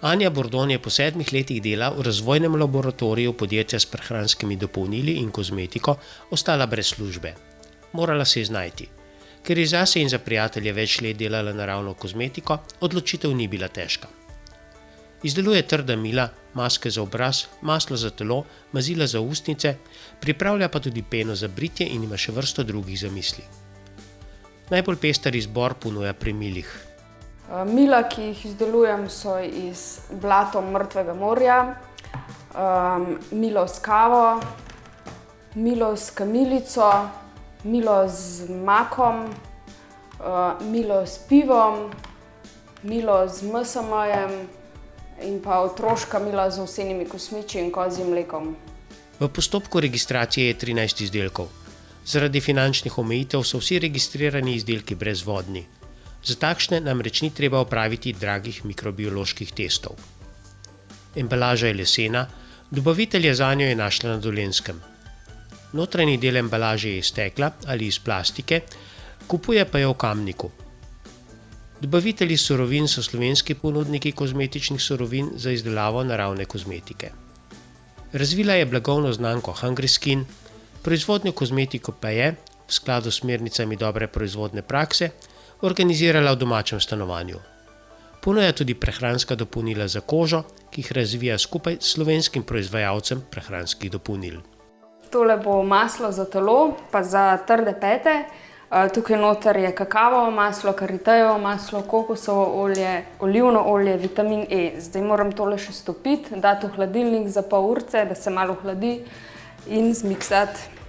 Anja Bordon je po 7 letih dela v razvojnem laboratoriju podjetja s prehranskimi dopolnili in kozmetiko ostala brez službe. Morala se je znajti. Ker je zase in za prijatelje več let delala naravno kozmetiko, odločitev ni bila težka. Izdeluje trda mila, maske za obraz, maslo za telo, mazila za ustnice, pripravlja pa tudi peno za britje in ima še vrsto drugih zamisli. Najbolj pester izbor ponuja pri milih. Mila, ki jih izdelujem, so iz blatom mrtvega morja, milo s kavo, milo s kamilico, milo z makom, milo s pivom, milo z MSM-jem in pa otroška mila z ovsenimi kosmiči in kozjim mlekom. V postopku registracije je 13 izdelkov. Zaradi finančnih omejitev so vsi registrirani izdelki brezvodni. Za takšne namreč ni treba opraviti dragih mikrobioloških testov. Embalaža je lesena, dobavitelja zanjo je našla na Dolenjskem. Notranji del embalaže je iz stekla ali iz plastike, kupuje pa jo v Kamniku. Dobavitelji surovin so slovenski ponudniki kozmetičnih surovin za izdelavo naravne kozmetike. Razvila je blagovno znamko Hungry Skin, proizvodnjo kozmetiko pa je, v skladu s smernicami dobre proizvodne prakse, organizirala v domačem stanovanju. Ponuja tudi prehranska dopolnila za kožo, ki jih razvija skupaj s slovenskim proizvajalcem prehranskih dopolnil. Tole bo maslo za telo, pa za trde pete. Tukaj noter je kakavovo maslo, karitejevo maslo, kokosovo olje, olivno olje, vitamin E. Zdaj moram tole še stopiti, dati v hladilnik za pol urce, da se malo hladi in zmiksati.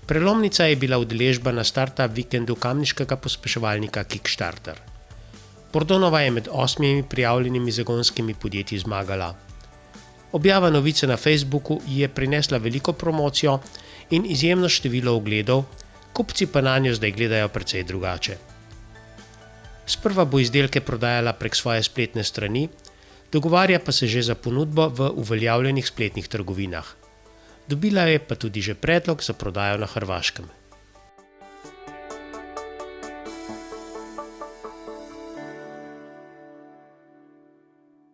Prelomnica je bila udeležba na startup vikendu kamniškega pospeševalnika Kickstarter. Bordonova je med 8 prijavljenimi zagonskimi podjetji zmagala. Objava novice na Facebooku ji je prinesla veliko promocijo in izjemno število ogledov, kupci pa nanjo zdaj gledajo precej drugače. Sprva bo izdelke prodajala prek svoje spletne strani, dogovarja pa se že za ponudbo v uveljavljenih spletnih trgovinah. Dobila je pa tudi že predlog za prodajo na Hrvaškem.